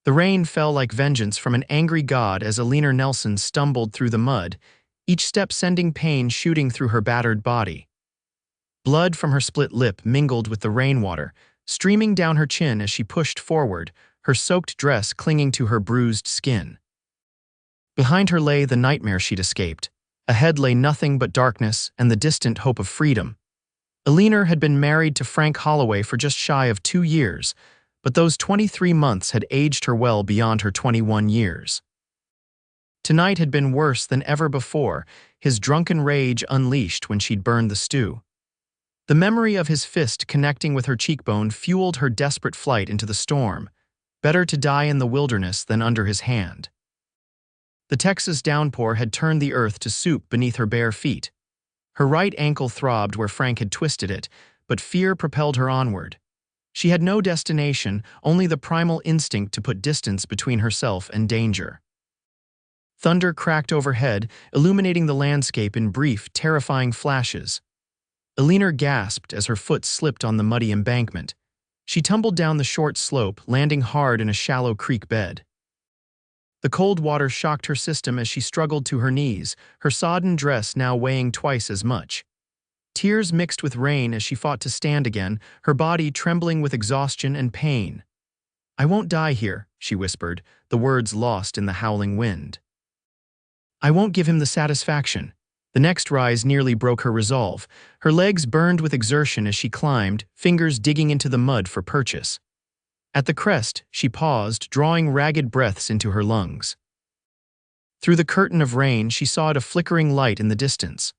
The rain fell like vengeance from an angry god as Eleanor Nelson stumbled through the mud, each step sending pain shooting through her battered body. Blood from her split lip mingled with the rainwater, streaming down her chin as she pushed forward, her soaked dress clinging to her bruised skin. Behind her lay the nightmare she'd escaped. Ahead lay nothing but darkness and the distant hope of freedom. Eleanor had been married to Frank Holloway for just shy of 2 years, but those 23 months had aged her well beyond her 21 years. Tonight had been worse than ever before, his drunken rage unleashed when she'd burned the stew. The memory of his fist connecting with her cheekbone fueled her desperate flight into the storm. Better to die in the wilderness than under his hand. The Texas downpour had turned the earth to soup beneath her bare feet. Her right ankle throbbed where Frank had twisted it, but fear propelled her onward. She had no destination, only the primal instinct to put distance between herself and danger. Thunder cracked overhead, illuminating the landscape in brief, terrifying flashes. Eleanor gasped as her foot slipped on the muddy embankment. She tumbled down the short slope, landing hard in a shallow creek bed. The cold water shocked her system as she struggled to her knees, her sodden dress now weighing twice as much. Tears mixed with rain as she fought to stand again, her body trembling with exhaustion and pain. "I won't die here," she whispered, the words lost in the howling wind. "I won't give him the satisfaction." The next rise nearly broke her resolve. Her legs burned with exertion as she climbed, fingers digging into the mud for purchase. At the crest, she paused, drawing ragged breaths into her lungs. Through the curtain of rain, she saw a flickering light in the distance.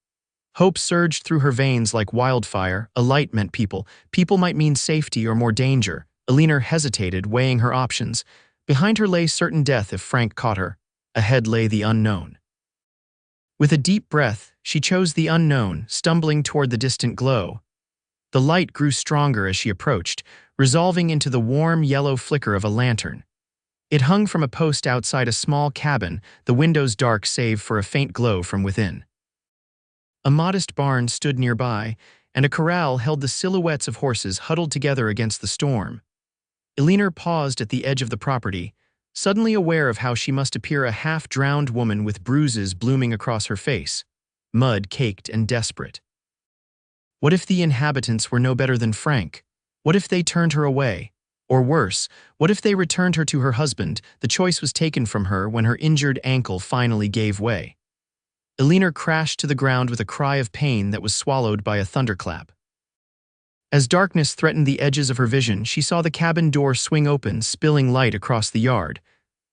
Hope surged through her veins like wildfire. A light meant people. People might mean safety or more danger. Eleanor hesitated, weighing her options. Behind her lay certain death if Frank caught her. Ahead lay the unknown. With a deep breath, she chose the unknown, stumbling toward the distant glow. The light grew stronger as she approached, resolving into the warm yellow flicker of a lantern. It hung from a post outside a small cabin, the windows dark save for a faint glow from within. A modest barn stood nearby, and a corral held the silhouettes of horses huddled together against the storm. Eleanor paused at the edge of the property, suddenly aware of how she must appear a half-drowned woman with bruises blooming across her face, mud-caked and desperate. What if the inhabitants were no better than Frank? What if they turned her away? Or worse, what if they returned her to her husband? The choice was taken from her when her injured ankle finally gave way. Eleanor crashed to the ground with a cry of pain that was swallowed by a thunderclap. As darkness threatened the edges of her vision, she saw the cabin door swing open, spilling light across the yard.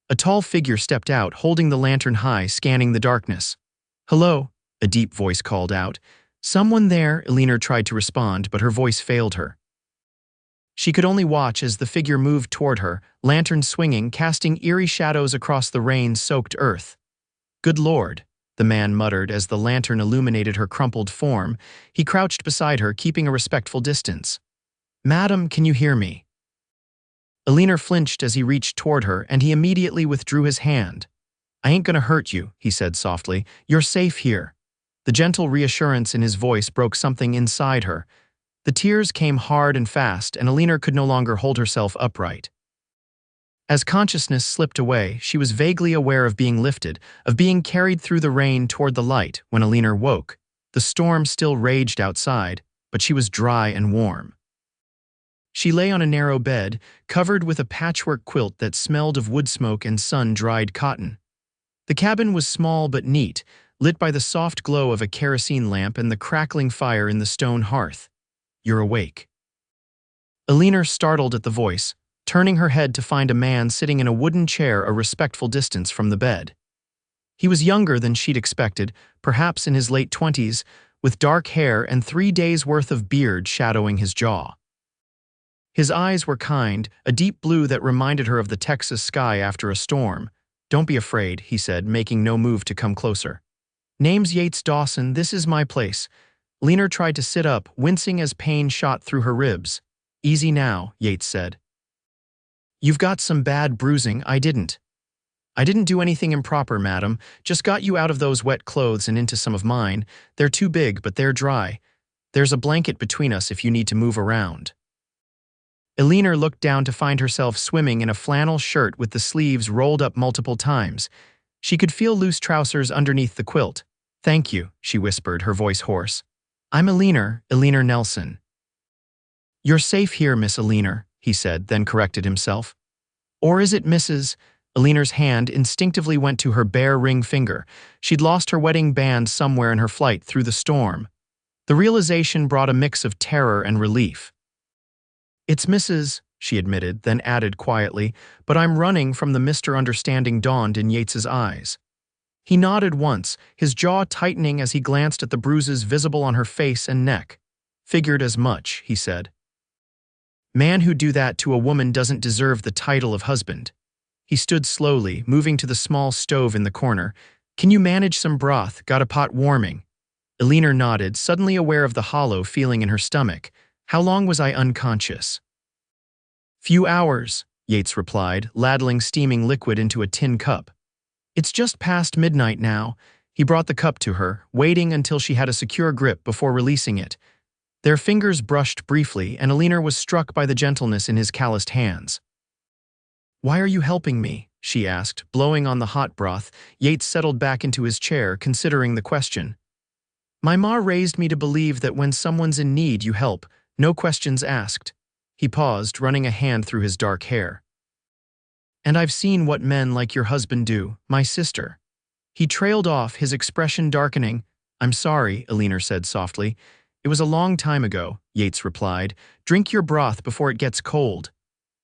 A tall figure stepped out, holding the lantern high, scanning the darkness. "Hello," a deep voice called out. "Someone there?" Eleanor tried to respond, but her voice failed her. She could only watch as the figure moved toward her, lantern swinging, casting eerie shadows across the rain-soaked earth. "Good Lord," the man muttered as the lantern illuminated her crumpled form. He crouched beside her, keeping a respectful distance. "Madam, can you hear me?" Eleanor flinched as he reached toward her, and he immediately withdrew his hand. "I ain't gonna hurt you," he said softly. "You're safe here." The gentle reassurance in his voice broke something inside her. The tears came hard and fast, and Eleanor could no longer hold herself upright. As consciousness slipped away, she was vaguely aware of being lifted, of being carried through the rain toward the light. When Eleanor woke, the storm still raged outside, but she was dry and warm. She lay on a narrow bed, covered with a patchwork quilt that smelled of wood smoke and sun-dried cotton. The cabin was small but neat, lit by the soft glow of a kerosene lamp and the crackling fire in the stone hearth. "You're awake." Eleanor startled at the voice, turning her head to find a man sitting in a wooden chair a respectful distance from the bed. He was younger than she'd expected, perhaps in his late 20s, with dark hair and 3 days' worth of beard shadowing his jaw. His eyes were kind, a deep blue that reminded her of the Texas sky after a storm. "Don't be afraid," he said, making no move to come closer. "Name's Yates Dawson. This is my place." Eleanor tried to sit up, wincing as pain shot through her ribs. "Easy now," Yates said. "You've got some bad bruising. I didn't do anything improper, madam. Just got you out of those wet clothes and into some of mine. They're too big, but they're dry. There's a blanket between us if you need to move around." Eleanor looked down to find herself swimming in a flannel shirt with the sleeves rolled up multiple times. She could feel loose trousers underneath the quilt. "Thank you," she whispered, her voice hoarse. "I'm Eleanor Nelson." "You're safe here, Miss Eleanor," he said, then corrected himself. "Or is it Mrs.?" Eleanor's hand instinctively went to her bare ring finger. She'd lost her wedding band somewhere in her flight through the storm. The realization brought a mix of terror and relief. "It's Mrs.," she admitted, then added quietly, "but I'm running from the Mr. Understanding dawned in Yates's eyes." He nodded once, his jaw tightening as he glanced at the bruises visible on her face and neck. "Figured as much," he said. "Man who do that to a woman doesn't deserve the title of husband." He stood slowly, moving to the small stove in the corner. "Can you manage some broth? Got a pot warming?" Eleanor nodded, suddenly aware of the hollow feeling in her stomach. "How long was I unconscious?" "Few hours," Yates replied, ladling steaming liquid into a tin cup. "It's just past midnight now." He brought the cup to her, waiting until she had a secure grip before releasing it. Their fingers brushed briefly, and Eleanor was struck by the gentleness in his calloused hands. "Why are you helping me?" she asked, blowing on the hot broth. Yates settled back into his chair, considering the question. "My ma raised me to believe that when someone's in need, you help, no questions asked." He paused, running a hand through his dark hair. "And I've seen what men like your husband do, my sister." He trailed off, his expression darkening. "I'm sorry," Eleanor said softly. "It was a long time ago," Yates replied. "Drink your broth before it gets cold."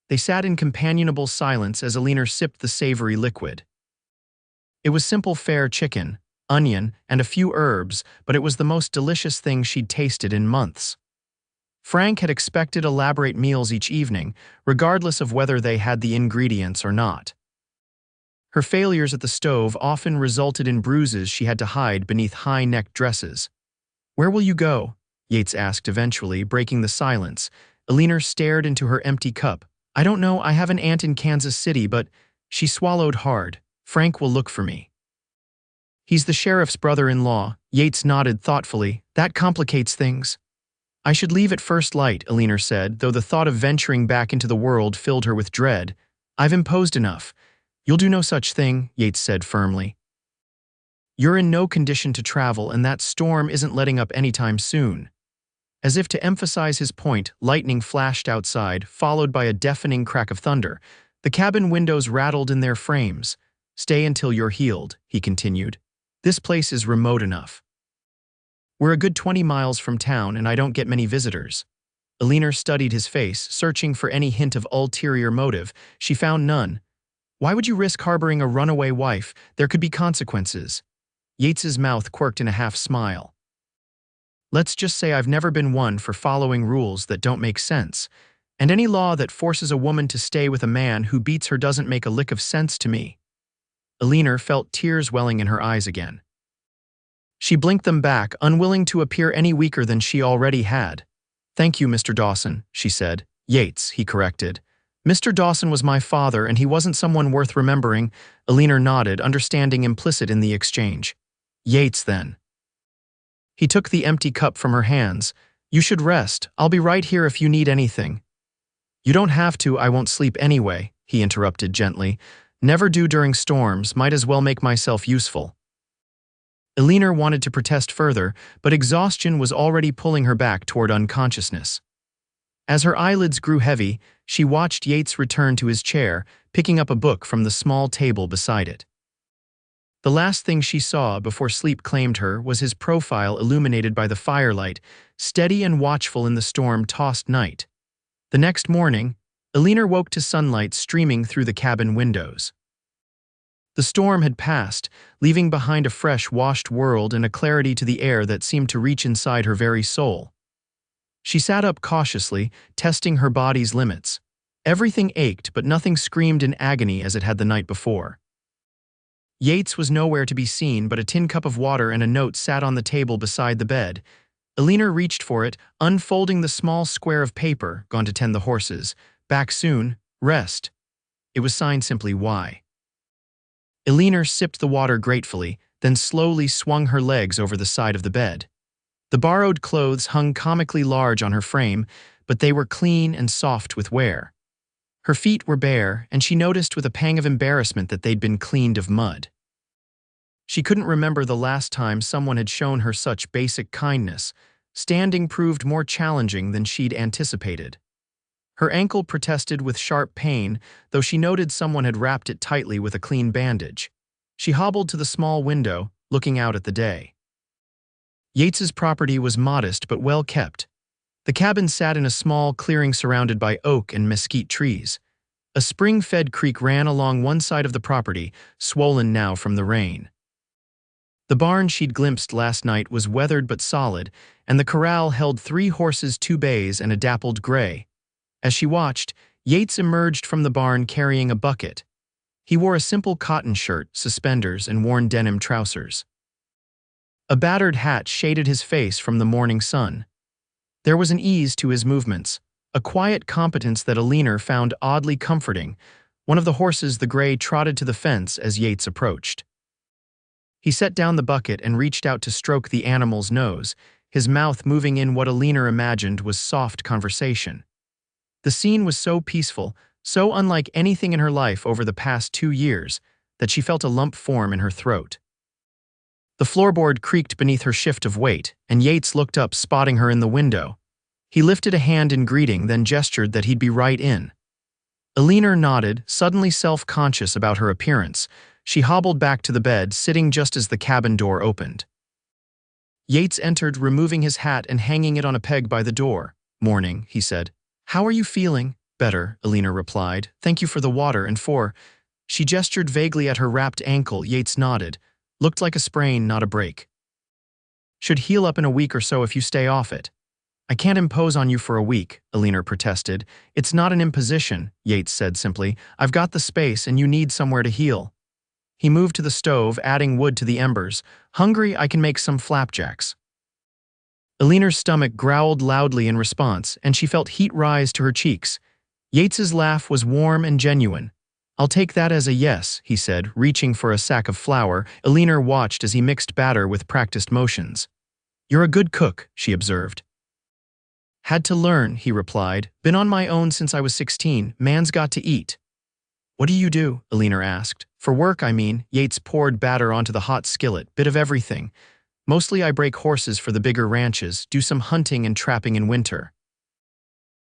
They sat in companionable silence as Eleanor sipped the savory liquid. It was simple fare chicken, onion, and a few herbs, but it was the most delicious thing she'd tasted in months. Frank had expected elaborate meals each evening, regardless of whether they had the ingredients or not. Her failures at the stove often resulted in bruises she had to hide beneath high-necked dresses. "Where will you go?" Yates asked eventually, breaking the silence. Eleanor stared into her empty cup. "I don't know, I have an aunt in Kansas City, but..." She swallowed hard. "Frank will look for me." "He's the sheriff's brother-in-law," Yates nodded thoughtfully. "That complicates things." "I should leave at first light," Eleanor said, though the thought of venturing back into the world filled her with dread. "I've imposed enough." "You'll do no such thing," Yates said firmly. "You're in no condition to travel, and that storm isn't letting up anytime soon." As if to emphasize his point, lightning flashed outside, followed by a deafening crack of thunder. The cabin windows rattled in their frames. "Stay until you're healed," he continued. "This place is remote enough. We're a good 20 miles from town, and I don't get many visitors." Eleanor studied his face, searching for any hint of ulterior motive. She found none. "Why would you risk harboring a runaway wife? There could be consequences." Yates's mouth quirked in a half-smile. "Let's just say I've never been one for following rules that don't make sense. And any law that forces a woman to stay with a man who beats her doesn't make a lick of sense to me." Eleanor felt tears welling in her eyes again. She blinked them back, unwilling to appear any weaker than she already had. "Thank you, Mr. Dawson," she said. "Yates," he corrected. "Mr. Dawson was my father, and he wasn't someone worth remembering." Eleanor nodded, understanding implicit in the exchange. "Yates, then." He took the empty cup from her hands. "You should rest. I'll be right here if you need anything." "You don't have to, I won't sleep anyway," he interrupted gently. "Never do during storms, might as well make myself useful." Eleanor wanted to protest further, but exhaustion was already pulling her back toward unconsciousness. As her eyelids grew heavy, she watched Yates return to his chair, picking up a book from the small table beside it. The last thing she saw before sleep claimed her was his profile illuminated by the firelight, steady and watchful in the storm-tossed night. The next morning, Eleanor woke to sunlight streaming through the cabin windows. The storm had passed, leaving behind a fresh, washed world and a clarity to the air that seemed to reach inside her very soul. She sat up cautiously, testing her body's limits. Everything ached, but nothing screamed in agony as it had the night before. Yates was nowhere to be seen, but a tin cup of water and a note sat on the table beside the bed. Eleanor reached for it, unfolding the small square of paper, "Gone to tend the horses. Back soon. Rest." It was signed simply Y. Eleanor sipped the water gratefully, then slowly swung her legs over the side of the bed. The borrowed clothes hung comically large on her frame, but they were clean and soft with wear. Her feet were bare, and she noticed with a pang of embarrassment that they'd been cleaned of mud. She couldn't remember the last time someone had shown her such basic kindness. Standing proved more challenging than she'd anticipated. Her ankle protested with sharp pain, though she noted someone had wrapped it tightly with a clean bandage. She hobbled to the small window, looking out at the day. Yates's property was modest but well kept. The cabin sat in a small clearing surrounded by oak and mesquite trees. A spring-fed creek ran along one side of the property, swollen now from the rain. The barn she'd glimpsed last night was weathered but solid, and the corral held 3 horses, 2 bays, and a dappled gray. As she watched, Yates emerged from the barn carrying a bucket. He wore a simple cotton shirt, suspenders, and worn denim trousers. A battered hat shaded his face from the morning sun. There was an ease to his movements, a quiet competence that Eleanor found oddly comforting. One of the horses, the gray, trotted to the fence as Yates approached. He set down the bucket and reached out to stroke the animal's nose, his mouth moving in what Eleanor imagined was soft conversation. The scene was so peaceful, so unlike anything in her life over the past 2 years, that she felt a lump form in her throat. The floorboard creaked beneath her shift of weight, and Yates looked up, spotting her in the window. He lifted a hand in greeting, then gestured that he'd be right in. Eleanor nodded, suddenly self-conscious about her appearance. She hobbled back to the bed, sitting just as the cabin door opened. Yates entered, removing his hat and hanging it on a peg by the door. "Morning," he said. "How are you feeling?" "Better," Eleanor replied. "Thank you for the water and for—" She gestured vaguely at her wrapped ankle. Yates nodded. "Looked like a sprain, not a break. Should heal up in a week or so if you stay off it." "I can't impose on you for a week," Eleanor protested. "It's not an imposition," Yates said simply. "I've got the space and you need somewhere to heal." He moved to the stove, adding wood to the embers. "Hungry? I can make some flapjacks." Eleanor's stomach growled loudly in response, and she felt heat rise to her cheeks. Yates's laugh was warm and genuine. "I'll take that as a yes," he said, reaching for a sack of flour. Eleanor watched as he mixed batter with practiced motions. "You're a good cook," she observed. "Had to learn," he replied. "Been on my own since I was 16. Man's got to eat." "What do you do?" Eleanor asked. "For work, I mean." Yates poured batter onto the hot skillet. "Bit of everything. Mostly I break horses for the bigger ranches, do some hunting and trapping in winter.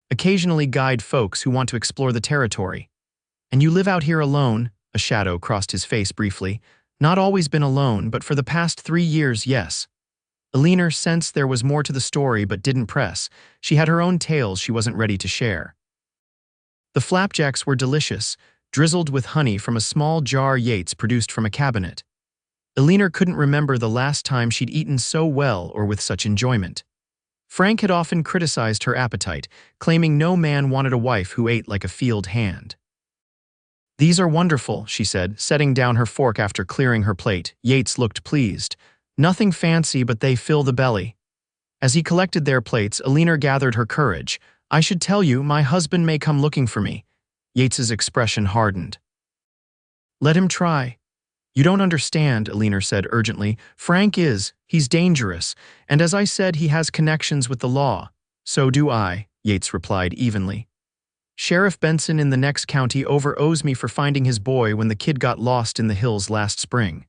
Occasionally guide folks who want to explore the territory." "And you live out here alone?" A shadow crossed his face briefly. "Not always been alone, but for the past 3 years, yes." Eleanor sensed there was more to the story but didn't press. She had her own tales she wasn't ready to share. The flapjacks were delicious, drizzled with honey from a small jar Yates produced from a cabinet. Eleanor couldn't remember the last time she'd eaten so well or with such enjoyment. Frank had often criticized her appetite, claiming no man wanted a wife who ate like a field hand. "These are wonderful," she said, setting down her fork after clearing her plate. Yates looked pleased. "Nothing fancy, but they fill the belly." As he collected their plates, Eleanor gathered her courage. "I should tell you, my husband may come looking for me." Yates's expression hardened. "Let him try." "You don't understand," Eleanor said urgently. "Frank is. He's dangerous. And as I said, he has connections with the law." "So do I," Yates replied evenly. "Sheriff Benson in the next county owes me for finding his boy when the kid got lost in the hills last spring.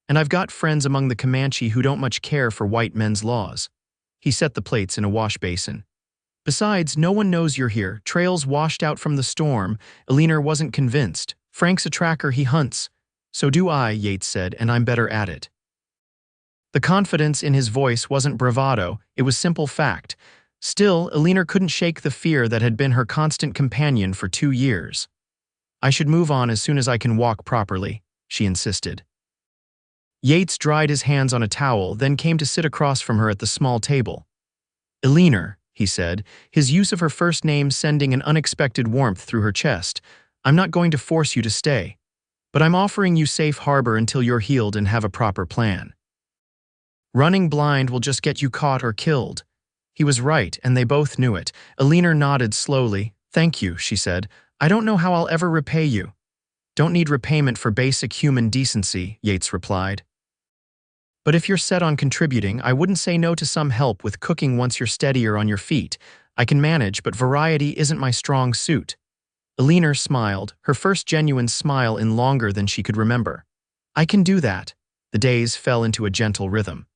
And I've got friends among the Comanche who don't much care for white men's laws." He set the plates in a wash basin. "Besides, no one knows you're here. Trails washed out from the storm." Eleanor wasn't convinced. "Frank's a tracker, he hunts." "So do I," Yates said, "and I'm better at it." The confidence in his voice wasn't bravado, it was simple fact. Still, Eleanor couldn't shake the fear that had been her constant companion for 2 years. "I should move on as soon as I can walk properly," she insisted. Yates dried his hands on a towel, then came to sit across from her at the small table. "Eleanor," he said, his use of her first name sending an unexpected warmth through her chest, "I'm not going to force you to stay. But I'm offering you safe harbor until you're healed and have a proper plan. Running blind will just get you caught or killed." He was right, and they both knew it. Eleanor nodded slowly. "Thank you," she said. "I don't know how I'll ever repay you." "Don't need repayment for basic human decency," Yates replied. "But if you're set on contributing, I wouldn't say no to some help with cooking once you're steadier on your feet. I can manage, but variety isn't my strong suit. Eleanor smiled, her first genuine smile in longer than she could remember. I can do that. The days fell into a gentle rhythm.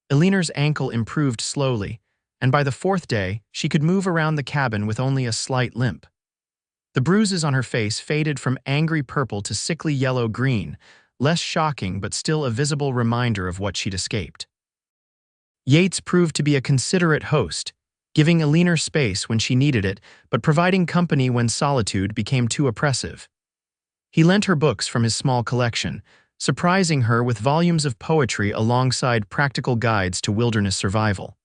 Eleanor's ankle improved slowly, and by the fourth day, she could move around the cabin with only a slight limp. The bruises on her face faded from angry purple to sickly yellow-green, less shocking but still a visible reminder of what she'd escaped. Yates proved to be a considerate host, giving Eleanor space when she needed it, but providing company when solitude became too oppressive. He lent her books from his small collection, surprising her with volumes of poetry alongside practical guides to wilderness survival.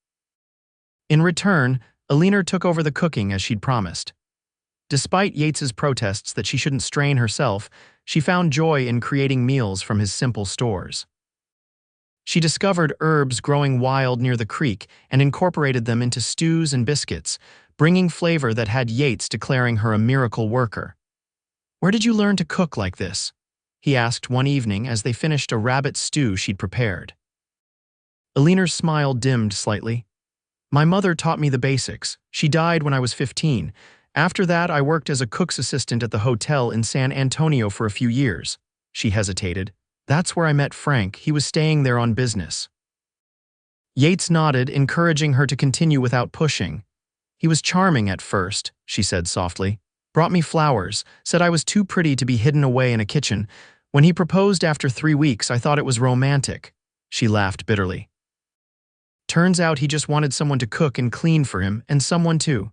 In return, Eleanor took over the cooking as she'd promised. Despite Yates's protests that she shouldn't strain herself, she found joy in creating meals from his simple stores. She discovered herbs growing wild near the creek and incorporated them into stews and biscuits, bringing flavor that had Yates declaring her a miracle worker. "Where did you learn to cook like this?" he asked one evening as they finished a rabbit stew she'd prepared. Eleanor's smile dimmed slightly. "My mother taught me the basics. She died when I was 15. After that, I worked as a cook's assistant at the hotel in San Antonio for a few years." She hesitated. "That's where I met Frank. He was staying there on business." Yates nodded, encouraging her to continue without pushing. "He was charming at first," she said softly. "Brought me flowers, said I was too pretty to be hidden away in a kitchen. When he proposed after 3 weeks, I thought it was romantic." She laughed bitterly. "Turns out he just wanted someone to cook and clean for him, and someone too."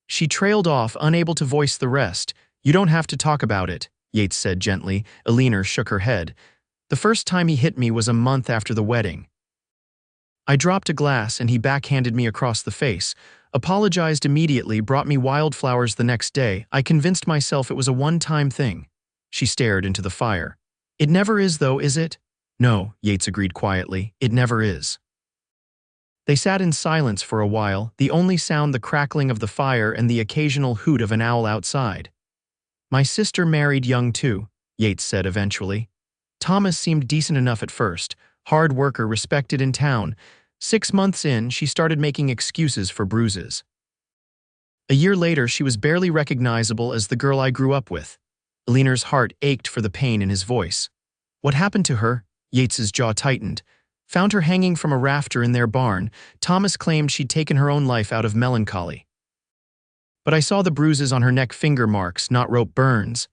She trailed off, unable to voice the rest. "You don't have to talk about it," Yates said gently. Eleanor shook her head. "The first time he hit me was a month after the wedding. I dropped a glass and he backhanded me across the face, apologized immediately, brought me wildflowers the next day. I convinced myself it was a one-time thing." She stared into the fire. "It never is though, is it?" "No," Yates agreed quietly. "It never is." They sat in silence for a while, the only sound the crackling of the fire and the occasional hoot of an owl outside. "My sister married young too," Yates said eventually. "Thomas seemed decent enough at first, hard worker, respected in town. 6 months in, she started making excuses for bruises. A year later, she was barely recognizable as the girl I grew up with." Eleanor's heart ached for the pain in his voice. "What happened to her?" Yates's jaw tightened. "Found her hanging from a rafter in their barn. Thomas claimed she'd taken her own life out of melancholy. But I saw the bruises on her neck, finger marks, not rope burns."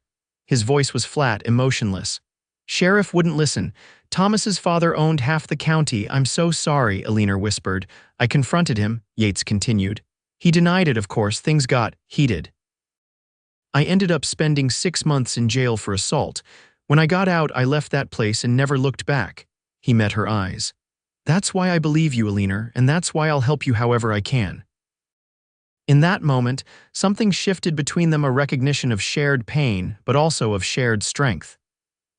His voice was flat, emotionless. "Sheriff wouldn't listen. Thomas's father owned half the county. I'm so sorry," Eleanor whispered. "I confronted him," Yates continued. "He denied it, of course. Things got heated. I ended up spending 6 months in jail for assault. When I got out, I left that place and never looked back." He met her eyes. "That's why I believe you, Eleanor, and that's why I'll help you however I can." In that moment, something shifted between them, a recognition of shared pain, but also of shared strength.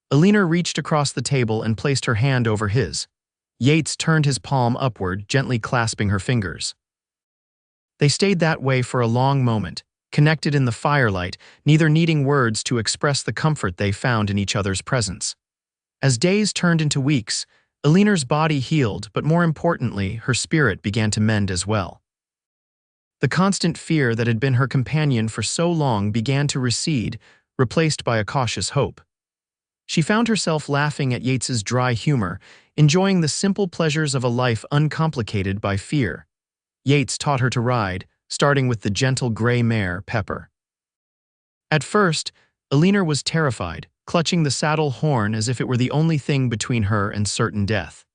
Eleanor reached across the table and placed her hand over his. Yates turned his palm upward, gently clasping her fingers. They stayed that way for a long moment, connected in the firelight, neither needing words to express the comfort they found in each other's presence. As days turned into weeks, Eleanor's body healed, but more importantly, her spirit began to mend as well. The constant fear that had been her companion for so long began to recede, replaced by a cautious hope. She found herself laughing at Yates's dry humor, enjoying the simple pleasures of a life uncomplicated by fear. Yates taught her to ride, starting with the gentle gray mare, Pepper. At first, Eleanor was terrified, clutching the saddle horn as if it were the only thing between her and certain death.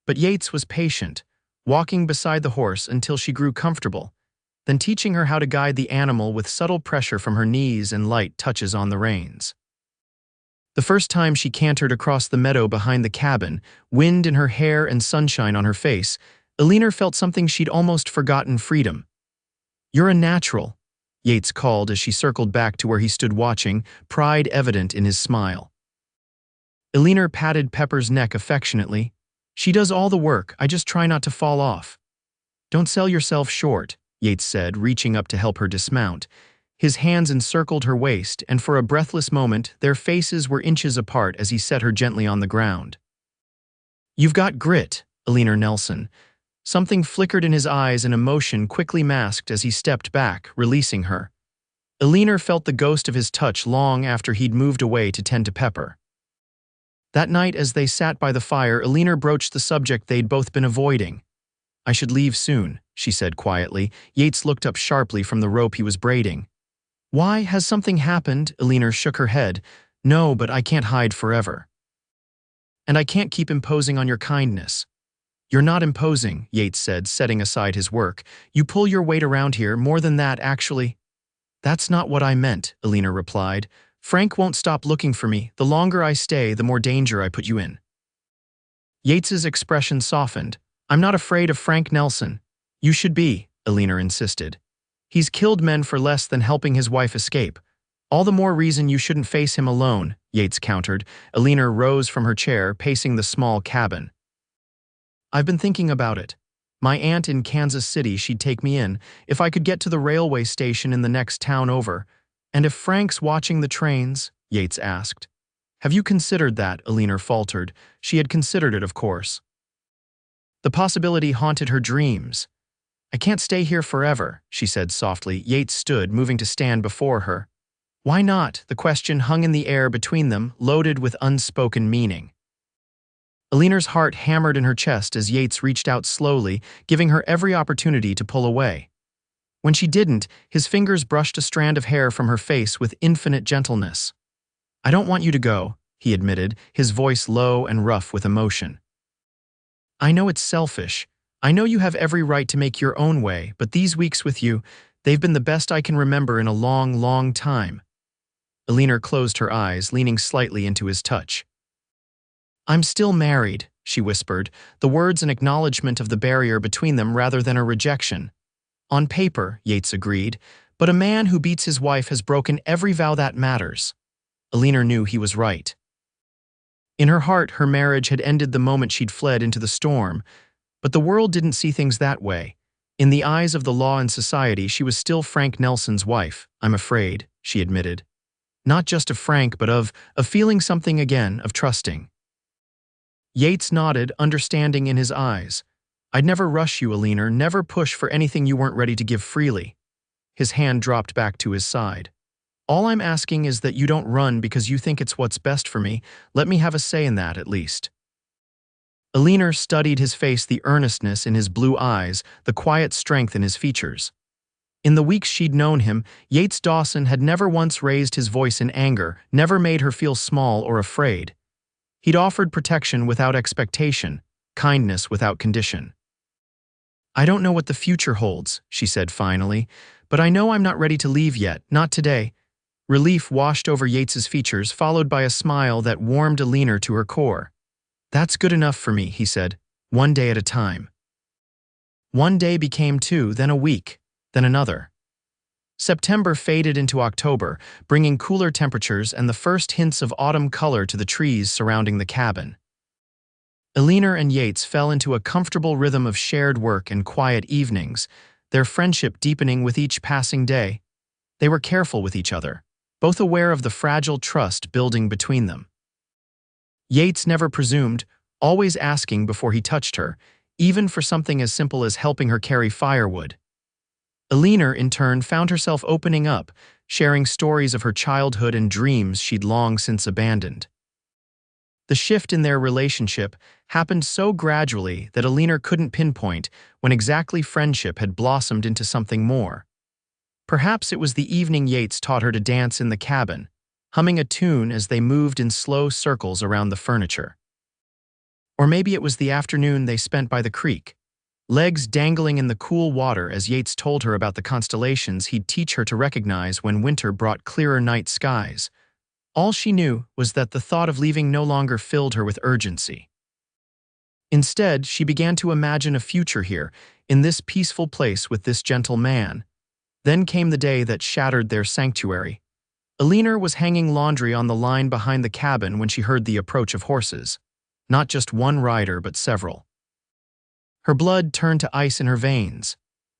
But Yates was patient, walking beside the horse until she grew comfortable, then teaching her how to guide the animal with subtle pressure from her knees and light touches on the reins. The first time she cantered across the meadow behind the cabin, wind in her hair and sunshine on her face, Eleanor felt something she'd almost forgotten: freedom. "You're a natural," Yates called as she circled back to where he stood watching, pride evident in his smile. Eleanor patted Pepper's neck affectionately. "She does all the work, I just try not to fall off." "Don't sell yourself short," Yates said, reaching up to help her dismount. His hands encircled her waist, and for a breathless moment, their faces were inches apart as he set her gently on the ground. "You've got grit, Eleanor Nelson. Something flickered in his eyes and emotion quickly masked as he stepped back, releasing her. Eleanor felt the ghost of his touch long after he'd moved away to tend to Pepper. That night, as they sat by the fire, Eleanor broached the subject they'd both been avoiding. "I should leave soon," she said quietly. Yates looked up sharply from the rope he was braiding. "Why? Has something happened?" Eleanor shook her head. "No, but I can't hide forever. And I can't keep imposing on your kindness." "You're not imposing," Yates said, setting aside his work. "You pull your weight around here, more than that, actually." "That's not what I meant," Eleanor replied. "Frank won't stop looking for me. The longer I stay, the more danger I put you in." Yates's expression softened. "I'm not afraid of Frank Nelson." "You should be," Eleanor insisted. "He's killed men for less than helping his wife escape. All the more reason you shouldn't face him alone," Yates countered. Eleanor rose from her chair, pacing the small cabin. "I've been thinking about it. My aunt in Kansas City, she'd take me in, if I could get to the railway station in the next town over. And if Frank's watching the trains?" Yates asked. "Have you considered that?" Eleanor faltered. She had considered it, of course. The possibility haunted her dreams. "I can't stay here forever," she said softly. Yates stood, moving to stand before her. "Why not?" The question hung in the air between them, loaded with unspoken meaning. Eleanor's heart hammered in her chest as Yates reached out slowly, giving her every opportunity to pull away. When she didn't, his fingers brushed a strand of hair from her face with infinite gentleness. "I don't want you to go," he admitted, his voice low and rough with emotion. "I know it's selfish. I know you have every right to make your own way, but these weeks with you, they've been the best I can remember in a long, long time." Eleanor closed her eyes, leaning slightly into his touch. "I'm still married," she whispered, the words an acknowledgement of the barrier between them rather than a rejection. "On paper," Yates agreed, "but a man who beats his wife has broken every vow that matters." Eleanor knew he was right. In her heart, her marriage had ended the moment she'd fled into the storm, but the world didn't see things that way. In the eyes of the law and society, she was still Frank Nelson's wife, "I'm afraid," she admitted. Not just of Frank, but of feeling something again, of trusting. Yates nodded, understanding in his eyes. "I'd never rush you, Eleanor, never push for anything you weren't ready to give freely." His hand dropped back to his side. "All I'm asking is that you don't run because you think it's what's best for me. Let me have a say in that, at least." Eleanor studied his face, the earnestness in his blue eyes, the quiet strength in his features. In the weeks she'd known him, Yates Dawson had never once raised his voice in anger, never made her feel small or afraid. He'd offered protection without expectation, kindness without condition. "I don't know what the future holds," she said finally, "but I know I'm not ready to leave yet, not today." Relief washed over Yates's features, followed by a smile that warmed Eleanor to her core. "That's good enough for me," he said, "one day at a time." One day became 2, then a week, then another. September faded into October, bringing cooler temperatures and the first hints of autumn color to the trees surrounding the cabin. Eleanor and Yates fell into a comfortable rhythm of shared work and quiet evenings, their friendship deepening with each passing day. They were careful with each other, both aware of the fragile trust building between them. Yates never presumed, always asking before he touched her, even for something as simple as helping her carry firewood. Eleanor, in turn, found herself opening up, sharing stories of her childhood and dreams she'd long since abandoned. The shift in their relationship happened so gradually that Eleanor couldn't pinpoint when exactly friendship had blossomed into something more. Perhaps it was the evening Yates taught her to dance in the cabin, humming a tune as they moved in slow circles around the furniture. Or maybe it was the afternoon they spent by the creek, legs dangling in the cool water as Yates told her about the constellations he'd teach her to recognize when winter brought clearer night skies. All she knew was that the thought of leaving no longer filled her with urgency. Instead, she began to imagine a future here, in this peaceful place with this gentle man. Then came the day that shattered their sanctuary. Eleanor was hanging laundry on the line behind the cabin when she heard the approach of horses. Not just one rider, but several. Her blood turned to ice in her veins.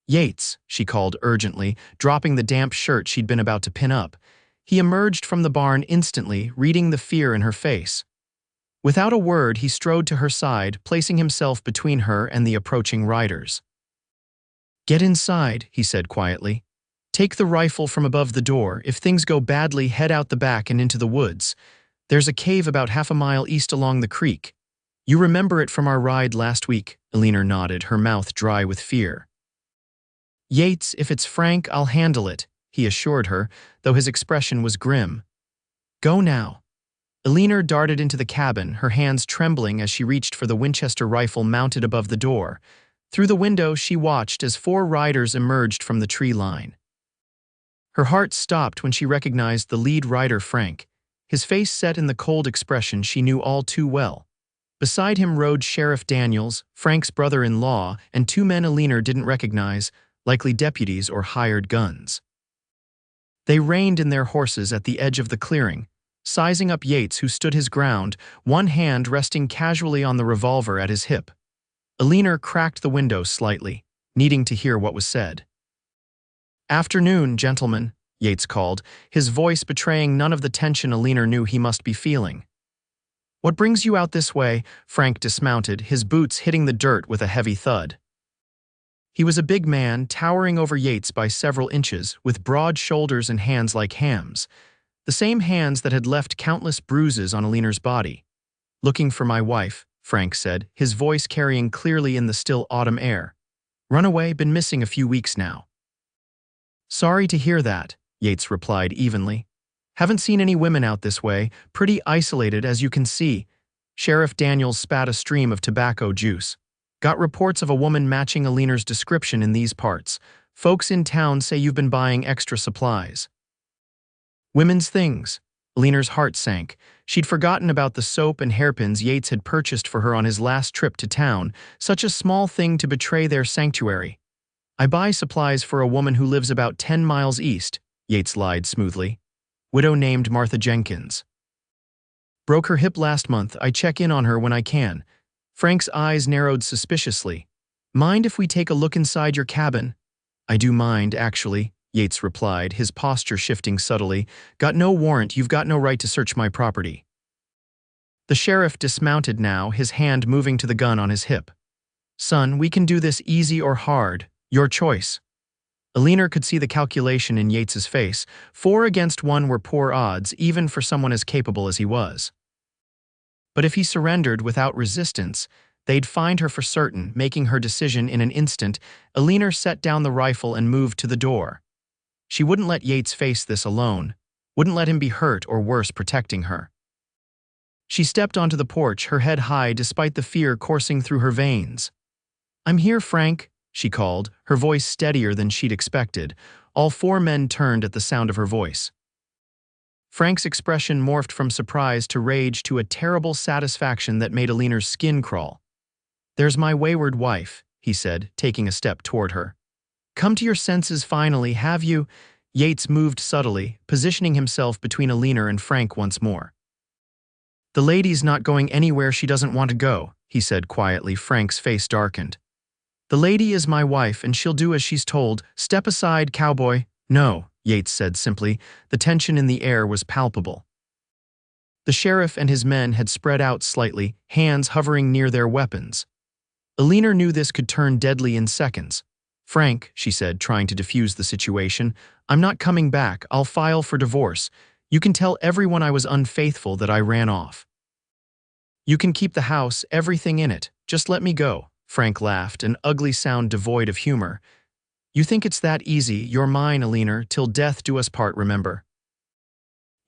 "Yates," she called urgently, dropping the damp shirt she'd been about to pin up. He emerged from the barn instantly, reading the fear in her face. Without a word, he strode to her side, placing himself between her and the approaching riders. "Get inside," he said quietly. "Take the rifle from above the door. If things go badly, head out the back and into the woods. There's a cave about half a mile east along the creek. You remember it from our ride last week?" Eleanor nodded, her mouth dry with fear. "Yates, if it's Frank, I'll handle it," he assured her, though his expression was grim. "Go now." Eleanor darted into the cabin, her hands trembling as she reached for the Winchester rifle mounted above the door. Through the window, she watched as 4 riders emerged from the tree line. Her heart stopped when she recognized the lead rider, Frank, his face set in the cold expression she knew all too well. Beside him rode Sheriff Daniels, Frank's brother-in-law, and 2 men Eleanor didn't recognize, likely deputies or hired guns. They reined in their horses at the edge of the clearing, sizing up Yates, who stood his ground, one hand resting casually on the revolver at his hip. Eleanor cracked the window slightly, needing to hear what was said. "Afternoon, gentlemen," Yates called, his voice betraying none of the tension Eleanor knew he must be feeling. "What brings you out this way?" Frank dismounted, his boots hitting the dirt with a heavy thud. He was a big man, towering over Yates by several inches, with broad shoulders and hands like hams, the same hands that had left countless bruises on Eleanor's body. "Looking for my wife," Frank said, his voice carrying clearly in the still autumn air. "Runaway, been missing a few weeks now." "Sorry to hear that," Yates replied evenly. "Haven't seen any women out this way, pretty isolated as you can see." Sheriff Daniels spat a stream of tobacco juice. "Got reports of a woman matching Eleanor's description in these parts. Folks in town say you've been buying extra supplies." Women's things. Eleanor's heart sank. She'd forgotten about the soap and hairpins Yates had purchased for her on his last trip to town, such a small thing to betray their sanctuary. "I buy supplies for a woman who lives about 10 miles east," Yates lied smoothly. "Widow named Martha Jenkins. Broke her hip last month. I check in on her when I can." Frank's eyes narrowed suspiciously. "Mind if we take a look inside your cabin?" "I do mind, actually," Yates replied, his posture shifting subtly. "Got no warrant, you've got no right to search my property." The sheriff dismounted now, his hand moving to the gun on his hip. "Son, we can do this easy or hard. Your choice." Eleanor could see the calculation in Yates's face. 4 against 1 were poor odds, even for someone as capable as he was. But if he surrendered without resistance, they'd find her for certain, making her decision in an instant. Eleanor set down the rifle and moved to the door. She wouldn't let Yates face this alone, wouldn't let him be hurt or worse protecting her. She stepped onto the porch, her head high despite the fear coursing through her veins. "I'm here, Frank," she called, her voice steadier than she'd expected. All 4 men turned at the sound of her voice. Frank's expression morphed from surprise to rage to a terrible satisfaction that made Eleanor's skin crawl. "There's my wayward wife," he said, taking a step toward her. "Come to your senses finally, have you?" Yates moved subtly, positioning himself between Eleanor and Frank once more. "The lady's not going anywhere she doesn't want to go," he said quietly. Frank's face darkened. "The lady is my wife, and she'll do as she's told. Step aside, cowboy." "No," Yates said simply. The tension in the air was palpable. The sheriff and his men had spread out slightly, hands hovering near their weapons. Eleanor knew this could turn deadly in seconds. "Frank," she said, trying to defuse the situation, "I'm not coming back. I'll file for divorce. You can tell everyone I was unfaithful, that I ran off. You can keep the house, everything in it. Just let me go." Frank laughed, an ugly sound devoid of humor. "You think it's that easy? You're mine, Eleanor, till death do us part, remember?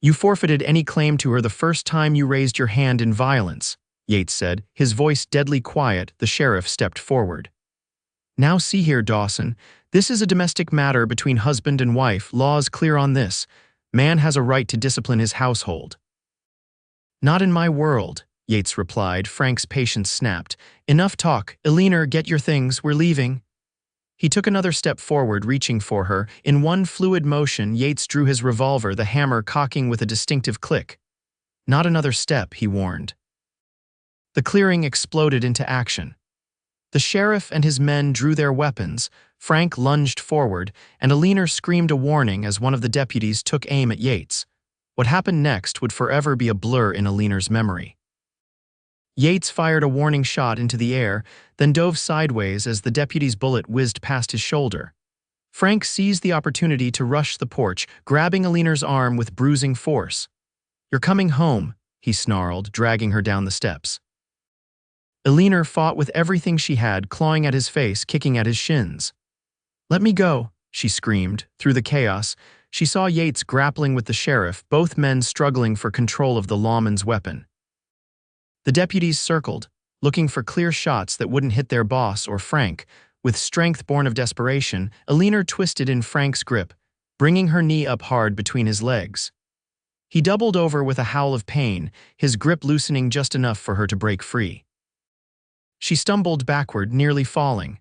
You forfeited any claim to her the first time you raised your hand in violence," Yates said, his voice deadly quiet. The sheriff stepped forward. "Now see here, Dawson. This is a domestic matter between husband and wife. Law's clear on this. Man has a right to discipline his household." "Not in my world," Yates replied. Frank's patience snapped. "Enough talk. Eleanor, get your things. We're leaving." He took another step forward, reaching for her. In one fluid motion, Yates drew his revolver, the hammer cocking with a distinctive click. "Not another step," he warned. The clearing exploded into action. The sheriff and his men drew their weapons. Frank lunged forward, and Eleanor screamed a warning as one of the deputies took aim at Yates. What happened next would forever be a blur in Eleanor's memory. Yates fired a warning shot into the air, then dove sideways as the deputy's bullet whizzed past his shoulder. Frank seized the opportunity to rush the porch, grabbing Eleanor's arm with bruising force. "You're coming home," he snarled, dragging her down the steps. Eleanor fought with everything she had, clawing at his face, kicking at his shins. "Let me go," she screamed. Through the chaos, she saw Yates grappling with the sheriff, both men struggling for control of the lawman's weapon. The deputies circled, looking for clear shots that wouldn't hit their boss or Frank. With strength born of desperation, Eleanor twisted in Frank's grip, bringing her knee up hard between his legs. He doubled over with a howl of pain, his grip loosening just enough for her to break free. She stumbled backward, nearly falling.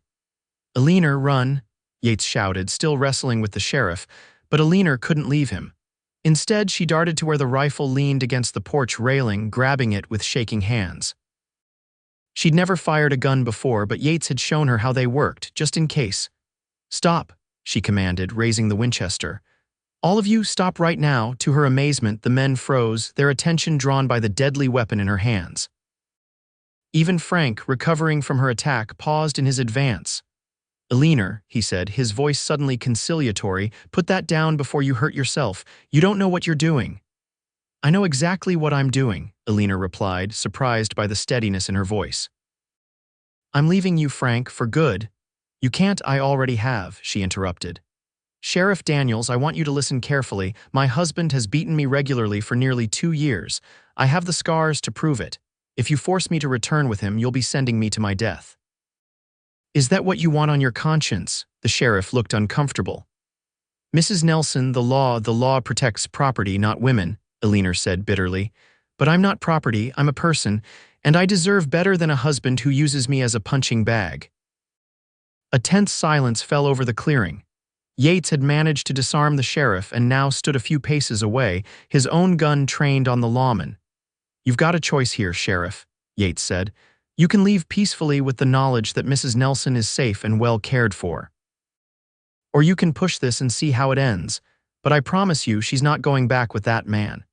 "Eleanor, run," Yates shouted, still wrestling with the sheriff, but Eleanor couldn't leave him. Instead, she darted to where the rifle leaned against the porch railing, grabbing it with shaking hands. She'd never fired a gun before, but Yates had shown her how they worked, just in case. "Stop," she commanded, raising the Winchester. "All of you, stop right now." To her amazement, the men froze, their attention drawn by the deadly weapon in her hands. Even Frank, recovering from her attack, paused in his advance. "Eleanor," he said, his voice suddenly conciliatory, "put that down before you hurt yourself. You don't know what you're doing." "I know exactly what I'm doing," Eleanor replied, surprised by the steadiness in her voice. "I'm leaving you, Frank, for good." "You can't, I already have," she interrupted. "Sheriff Daniels, I want you to listen carefully. My husband has beaten me regularly for nearly 2 years. I have the scars to prove it. If you force me to return with him, you'll be sending me to my death." "Is that what you want on your conscience?" The sheriff looked uncomfortable. "Mrs. Nelson, the law protects property, not women," Eleanor said bitterly. "But I'm not property, I'm a person, and I deserve better than a husband who uses me as a punching bag." A tense silence fell over the clearing. Yates had managed to disarm the sheriff and now stood a few paces away, his own gun trained on the lawman. "You've got a choice here, Sheriff," Yates said. "You can leave peacefully with the knowledge that Mrs. Nelson is safe and well cared for. Or you can push this and see how it ends, but I promise you she's not going back with that man."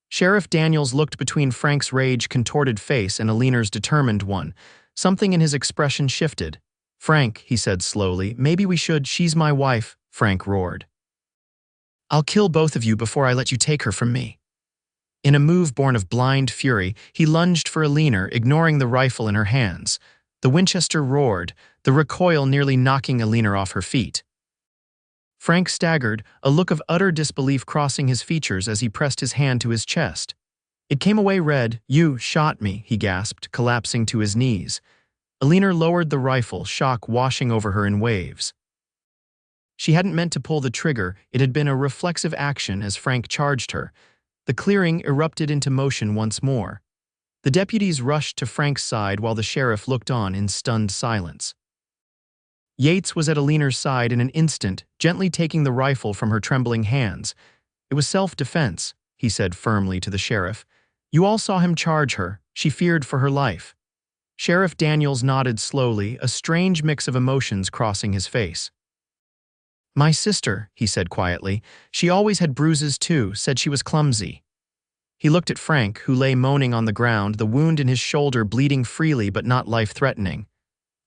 Sheriff Daniels looked between Frank's rage-contorted face and Eleanor's determined one. Something in his expression shifted. "Frank," he said slowly, "maybe we should—" "She's my wife," Frank roared. "I'll kill both of you before I let you take her from me." In a move born of blind fury, he lunged for Eleanor, ignoring the rifle in her hands. The Winchester roared, the recoil nearly knocking Eleanor off her feet. Frank staggered, a look of utter disbelief crossing his features as he pressed his hand to his chest. It came away red. "You shot me," he gasped, collapsing to his knees. Eleanor lowered the rifle, shock washing over her in waves. She hadn't meant to pull the trigger, it had been a reflexive action as Frank charged her. The clearing erupted into motion once more. The deputies rushed to Frank's side while the sheriff looked on in stunned silence. Yates was at Eleanor's side in an instant, gently taking the rifle from her trembling hands. "It was self-defense," he said firmly to the sheriff. "You all saw him charge her. She feared for her life." Sheriff Daniels nodded slowly, a strange mix of emotions crossing his face. "My sister," he said quietly. "She always had bruises too, said she was clumsy." He looked at Frank, who lay moaning on the ground, the wound in his shoulder bleeding freely but not life-threatening.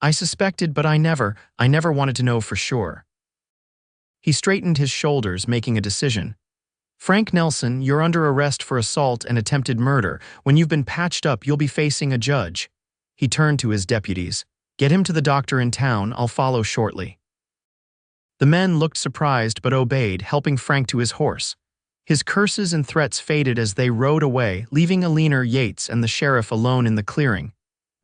"I suspected, but I never wanted to know for sure." He straightened his shoulders, making a decision. "Frank Nelson, you're under arrest for assault and attempted murder. When you've been patched up, you'll be facing a judge." He turned to his deputies. "Get him to the doctor in town, I'll follow shortly." The men looked surprised but obeyed, helping Frank to his horse. His curses and threats faded as they rode away, leaving Eleanor, Yates, and the sheriff alone in the clearing.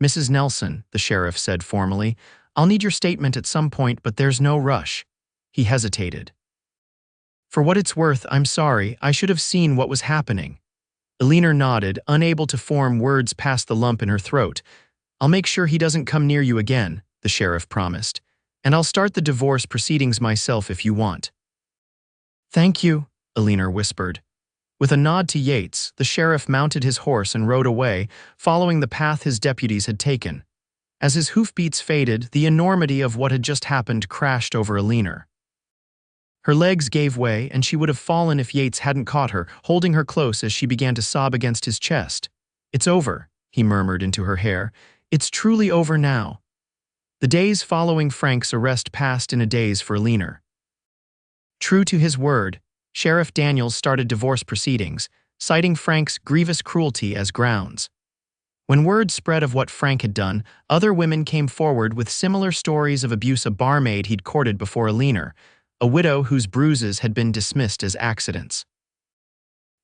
"Mrs. Nelson," the sheriff said formally, "I'll need your statement at some point, but there's no rush." He hesitated. "For what it's worth, I'm sorry, I should have seen what was happening." Eleanor nodded, unable to form words past the lump in her throat. "I'll make sure he doesn't come near you again," the sheriff promised. "And I'll start the divorce proceedings myself if you want." "Thank you," Eleanor whispered. With a nod to Yates, the sheriff mounted his horse and rode away, following the path his deputies had taken. As his hoofbeats faded, the enormity of what had just happened crashed over Eleanor. Her legs gave way, and she would have fallen if Yates hadn't caught her, holding her close as she began to sob against his chest. "It's over," he murmured into her hair. It's truly over now. The days following Frank's arrest passed in a daze for Eleanor. True to his word, Sheriff Daniels started divorce proceedings, citing Frank's grievous cruelty as grounds. When word spread of what Frank had done, other women came forward with similar stories of abuse. A barmaid he'd courted before Eleanor, a widow whose bruises had been dismissed as accidents.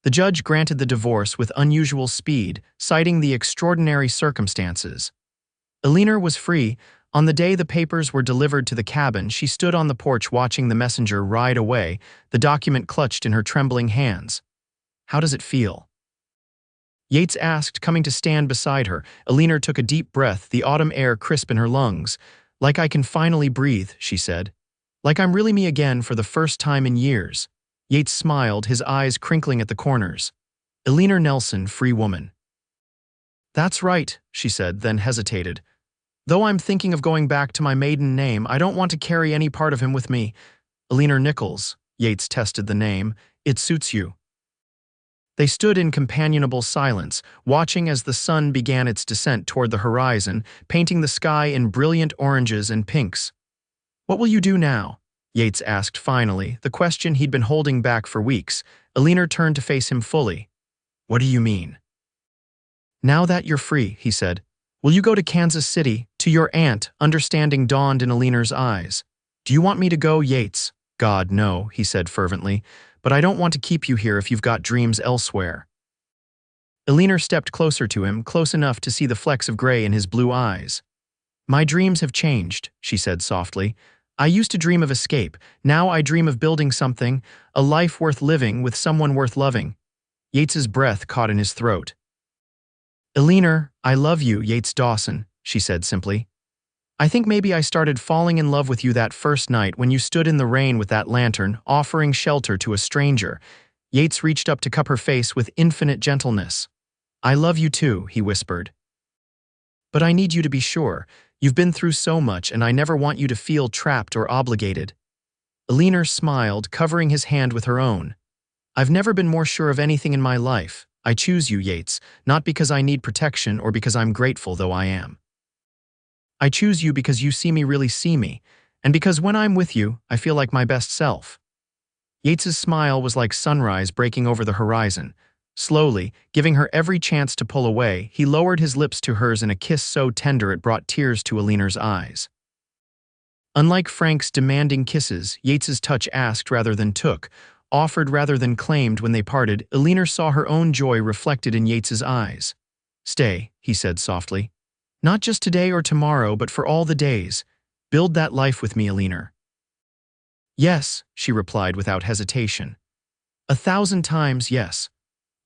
The judge granted the divorce with unusual speed, citing the extraordinary circumstances. Eleanor was free. On the day the papers were delivered to the cabin, she stood on the porch watching the messenger ride away, the document clutched in her trembling hands. How does it feel? Yates asked, coming to stand beside her. Eleanor took a deep breath, the autumn air crisp in her lungs. Like I can finally breathe, she said. Like I'm really me again for the first time in years. Yates smiled, his eyes crinkling at the corners. Eleanor Nelson, free woman. That's right, she said, then hesitated. Though I'm thinking of going back to my maiden name, I don't want to carry any part of him with me. Eleanor Nichols, Yates tested the name. It suits you. They stood in companionable silence, watching as the sun began its descent toward the horizon, painting the sky in brilliant oranges and pinks. What will you do now? Yates asked finally, the question he'd been holding back for weeks. Eleanor turned to face him fully. What do you mean? Now that you're free, he said. Will you go to Kansas City, to your aunt? Understanding dawned in Eleanor's eyes. Do you want me to go, Yates? God, no, he said fervently. But I don't want to keep you here if you've got dreams elsewhere. Eleanor stepped closer to him, close enough to see the flecks of gray in his blue eyes. My dreams have changed, she said softly. I used to dream of escape. Now I dream of building something, a life worth living with someone worth loving. Yates's breath caught in his throat. Eleanor, I love you, Yates Dawson, she said simply. I think maybe I started falling in love with you that first night when you stood in the rain with that lantern, offering shelter to a stranger. Yates reached up to cup her face with infinite gentleness. I love you too, he whispered. But I need you to be sure. You've been through so much, and I never want you to feel trapped or obligated. Eleanor smiled, covering his hand with her own. I've never been more sure of anything in my life. I choose you, Yates, not because I need protection or because I'm grateful, though I am. I choose you because you really see me, and because when I'm with you, I feel like my best self. Yates's smile was like sunrise breaking over the horizon. Slowly, giving her every chance to pull away, he lowered his lips to hers in a kiss so tender it brought tears to Eleanor's eyes. Unlike Frank's demanding kisses, Yates's touch asked rather than took, offered rather than claimed. When they parted, Eleanor saw her own joy reflected in Yates's eyes. Stay, he said softly. Not just today or tomorrow, but for all the days. Build that life with me, Eleanor. Yes, she replied without hesitation. 1,000 times yes.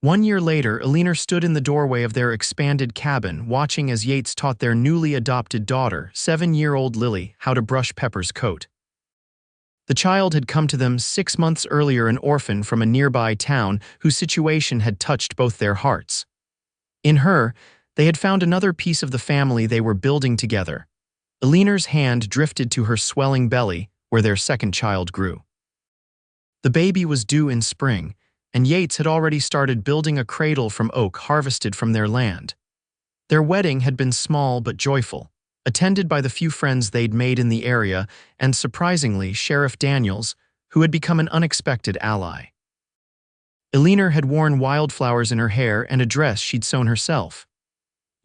1 year later, Eleanor stood in the doorway of their expanded cabin, watching as Yates taught their newly adopted daughter, 7-year-old Lily, how to brush Pepper's coat. The child had come to them 6 months earlier, an orphan from a nearby town whose situation had touched both their hearts. In her, they had found another piece of the family they were building together. Eleanor's hand drifted to her swelling belly, where their second child grew. The baby was due in spring, and Yates had already started building a cradle from oak harvested from their land. Their wedding had been small but joyful, attended by the few friends they'd made in the area and, surprisingly, Sheriff Daniels, who had become an unexpected ally. Eleanor had worn wildflowers in her hair and a dress she'd sewn herself.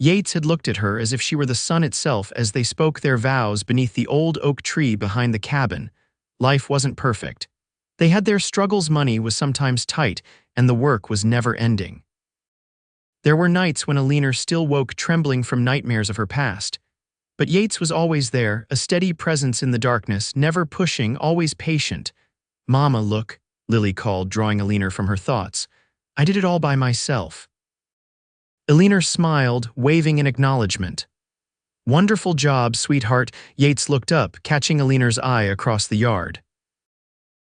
Yates had looked at her as if she were the sun itself as they spoke their vows beneath the old oak tree behind the cabin. Life wasn't perfect. They had their struggles, money was sometimes tight, and the work was never ending. There were nights when Eleanor still woke trembling from nightmares of her past. But Yates was always there, a steady presence in the darkness, never pushing, always patient. Mama, look, Lily called, drawing Eleanor from her thoughts. I did it all by myself. Eleanor smiled, waving in acknowledgement. Wonderful job, sweetheart. Yates looked up, catching Eleanor's eye across the yard.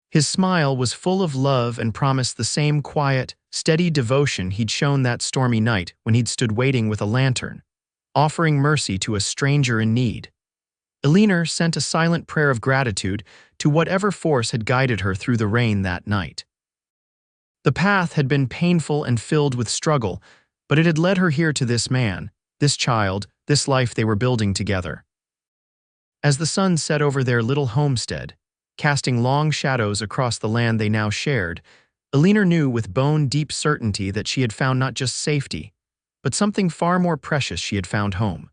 His smile was full of love and promised the same quiet, steady devotion he'd shown that stormy night when he'd stood waiting with a lantern, offering mercy to a stranger in need. Eleanor sent a silent prayer of gratitude to whatever force had guided her through the rain that night. The path had been painful and filled with struggle, but it had led her here to this man, this child, this life they were building together. As the sun set over their little homestead, casting long shadows across the land they now shared, Eleanor knew with bone-deep certainty that she had found not just safety, but something far more precious. She had found home.